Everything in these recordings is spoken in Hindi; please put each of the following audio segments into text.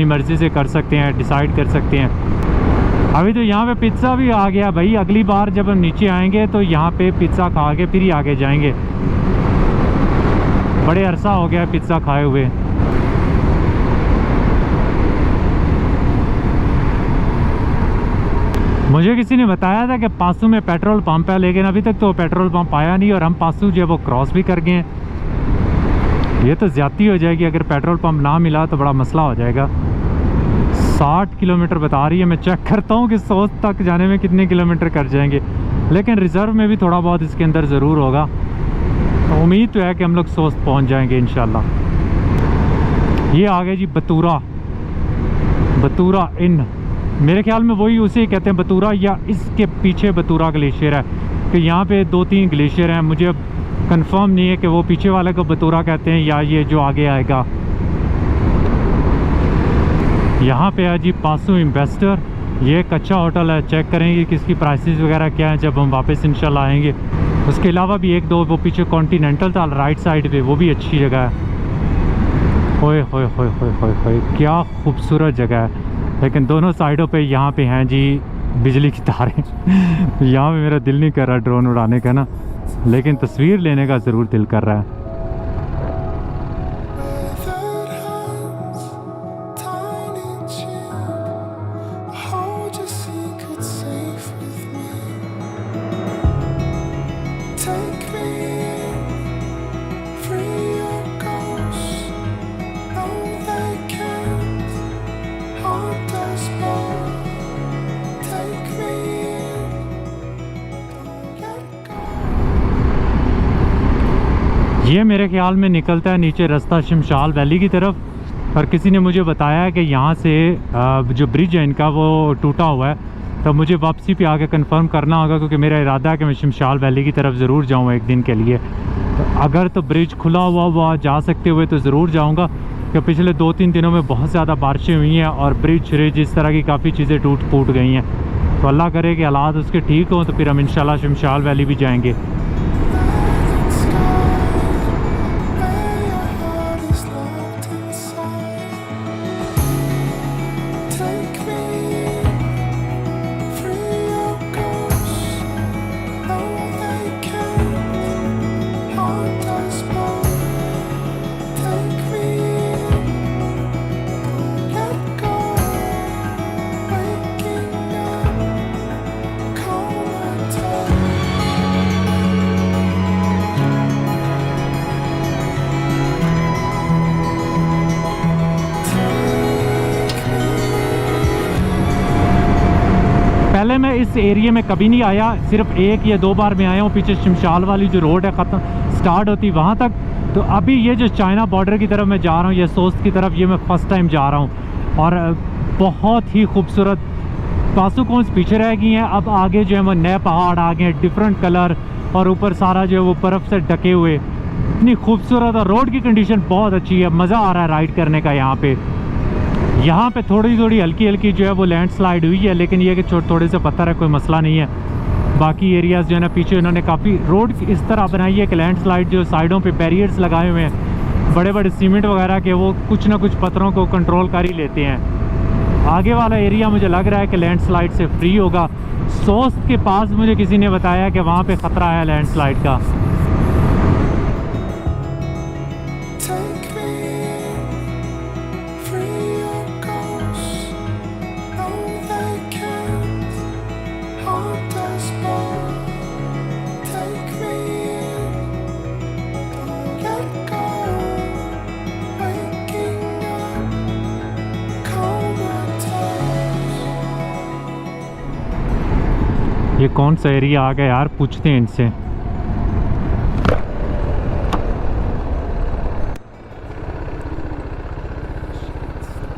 अपनी मर्ज़ी से कर सकते हैं, डिसाइड कर सकते हैं। अभी तो यहाँ पे पिज़्ज़ा भी आ गया भाई। अगली बार जब हम नीचे आएंगे तो यहाँ पे पिज़्ज़ा खा के फिर ही आगे जाएंगे। बड़े अरसा हो गया पिज़्ज़ा खाए हुए। मुझे किसी ने बताया था कि पासू में पेट्रोल पंप है, लेकिन अभी तक तो पेट्रोल पंप आया नहीं और हम पासू जो है वो क्रॉस भी कर गए हैं। ये तो ज़्यादती हो जाएगी, अगर पेट्रोल पंप ना मिला तो बड़ा मसला हो जाएगा। 60 किलोमीटर बता रही है। मैं चेक करता हूँ कि सोच तक जाने में कितने किलोमीटर कर जाएंगे, लेकिन रिज़र्व में भी थोड़ा बहुत इसके अंदर ज़रूर होगा। तो उम्मीद तो है कि हम लोग सोच पहुँच जाएंगे इंशाल्लाह। ये आ गए जी बतूरा इन। मेरे ख्याल में वही उसे कहते हैं बतूरा, या इसके पीछे बतूरा ग्लेशियर है। कि यहाँ पे 2-3 ग्लेशियर हैं। मुझे कंफर्म नहीं है कि वो पीछे वाले को बतूरा कहते हैं या ये जो आगे आएगा। यहाँ पे है जी पासू इन्वेस्टर। ये एक अच्छा होटल है। चेक करेंगे कि इसकी प्राइसेस वगैरह क्या है जब हम वापस इंशाल्लाह आएंगे। उसके अलावा भी 1-2 वो पीछे कॉन्टिनेंटल था राइट साइड पे, वो भी अच्छी जगह है। होए होए होए होए होए होए, क्या खूबसूरत जगह है। लेकिन दोनों साइडों पे यहाँ पे हैं जी बिजली की तारें। यहाँ पे मेरा दिल नहीं कर रहा ड्रोन उड़ाने का ना, लेकिन तस्वीर लेने का ज़रूर दिल कर रहा है। ये मेरे ख्याल में निकलता है नीचे रास्ता शमशाल वैली की तरफ। और किसी ने मुझे बताया कि यहाँ से जो ब्रिज है इनका वो टूटा हुआ है। तो मुझे वापसी पे आके कंफर्म करना होगा, क्योंकि मेरा इरादा है कि मैं शमशाल वैली की तरफ ज़रूर जाऊँ एक दिन के लिए। तो अगर तो ब्रिज खुला हुआ वहाँ जा सकते हुए तो ज़रूर जाऊँगा, क्योंकि पिछले 2-3 दिनों में बहुत ज़्यादा बारिशें हुई हैं और ब्रिज इस तरह की काफ़ी चीज़ें टूट फूट गई हैं। तो अल्लाह करे कि हालात उसके ठीक हों तो फिर हम इंशाल्लाह शमशाल वैली भी जाएँगे। पहले मैं इस एरिया में कभी नहीं आया, सिर्फ 1 या 2 बार मैं आया हूँ। पीछे शमशाल वाली जो रोड है ख़त्म स्टार्ट होती वहाँ तक। तो अभी ये जो चाइना बॉर्डर की तरफ मैं जा रहा हूँ, ये सोस्ट की तरफ, ये मैं फ़र्स्ट टाइम जा रहा हूँ। और बहुत ही खूबसूरत पासू कौन्स पीछे रह गई हैं। अब आगे जो है वो नए पहाड़ आ गए हैं, डिफरेंट कलर, और ऊपर सारा जो है वो बर्फ़ से ढके हुए। इतनी खूबसूरत, और रोड की कंडीशन बहुत अच्छी है। मज़ा आ रहा है राइड करने का। यहाँ पे थोड़ी हल्की हल्की जो है वो लैंडस्लाइड हुई है, लेकिन ये कि थोड़े से पत्थर है, कोई मसला नहीं है। बाकी एरियाज़ जो है ना पीछे उन्होंने काफ़ी रोड इस तरह बनाई है कि लैंडस्लाइड जो साइडों पे बैरियर्स लगाए हुए हैं बड़े बड़े सीमेंट वगैरह के, वो कुछ ना कुछ पत्थरों को कंट्रोल कर ही लेते हैं। आगे वाला एरिया मुझे लग रहा है कि लैंडस्लाइड से फ्री होगा। सोस्ट के पास मुझे किसी ने बताया कि वहाँ पे ख़तरा है लैंडस्लाइड का। ये कौन सा एरिया आ गया यार, पूछते हैं इनसे।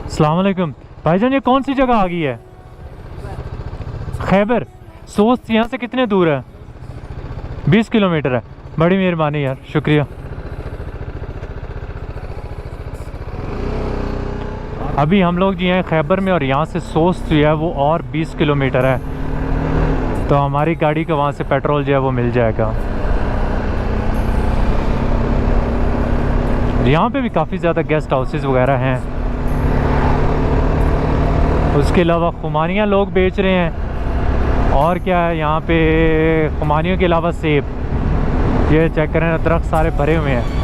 अस्सलाम वालेकुम भाईजान, ये कौन सी जगह आ गई है? खैबर। सोच यहाँ से कितने दूर है? 20 किलोमीटर है। बड़ी मेहरबानी यार, शुक्रिया। अभी हम लोग जी हैं खैबर में, और यहाँ से सोच जो है वो और 20 किलोमीटर है। तो हमारी गाड़ी का वहाँ से पेट्रोल जो है वो मिल जाएगा। यहाँ पे भी काफ़ी ज़्यादा गेस्ट हाउसेस वगैरह हैं। उसके अलावा खुमानियाँ लोग बेच रहे हैं। और क्या है यहाँ पे, खुमानियों के अलावा सेब, ये चेक करें, दरख्त सारे भरे हुए हैं।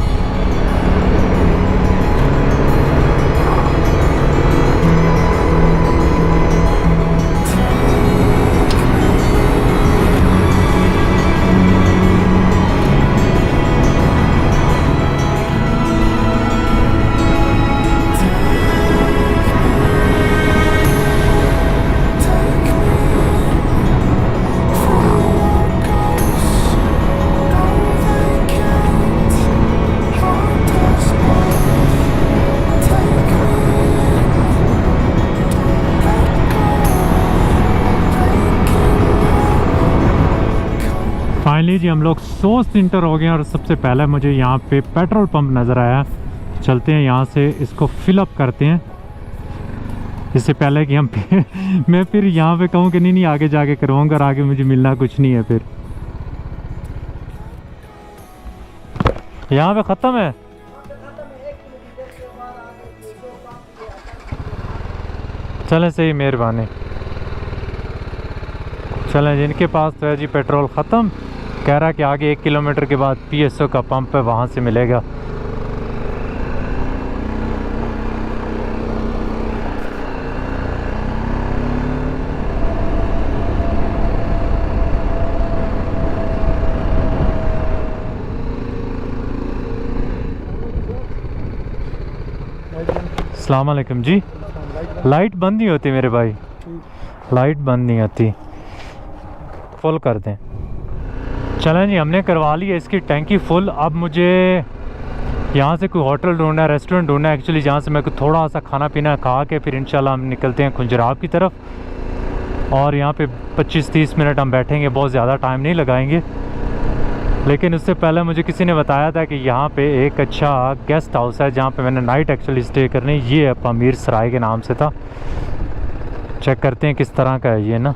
फाइनली जी हम लोग सोस्ट इंटर हो गए और सबसे पहले मुझे यहाँ पे पेट्रोल पंप नज़र आया। चलते हैं यहाँ से, इसको फिलअप करते हैं इससे पहले कि हम मैं फिर यहाँ पे कहूँ कि नहीं आगे जाके करवाऊँगा और आगे मुझे मिलना कुछ नहीं है। फिर यहाँ पे ख़त्म है। चलें, सही, मेहरबानी। चलें, जिनके पास तो है जी पेट्रोल ख़त्म, कह रहा कि आगे 1 किलोमीटर के बाद PSO का पंप है, वहाँ से मिलेगा। अस्सलाम वालेकुम जी। लाइट बंद नहीं होती मेरे भाई, लाइट बंद नहीं होती, फुल कर दें। चलें जी, हमने करवा ली है इसकी टैंकी फुल। अब मुझे यहाँ से कोई होटल ढूंढना है, रेस्टोरेंट ढूंढना है एक्चुअली, जहाँ से मैं थोड़ा सा खाना पीना खा के फिर इंशाल्लाह हम निकलते हैं खुंजराब की तरफ। और यहाँ पे 25-30 मिनट हम बैठेंगे, बहुत ज़्यादा टाइम नहीं लगाएंगे। लेकिन उससे पहले मुझे किसी ने बताया था कि यहाँ पे एक अच्छा गेस्ट हाउस है जहाँ पे मैंने नाइट एक्चुअली स्टे करनी। ये अमीर सराय के नाम से था। चेक करते हैं किस तरह का है ये ना।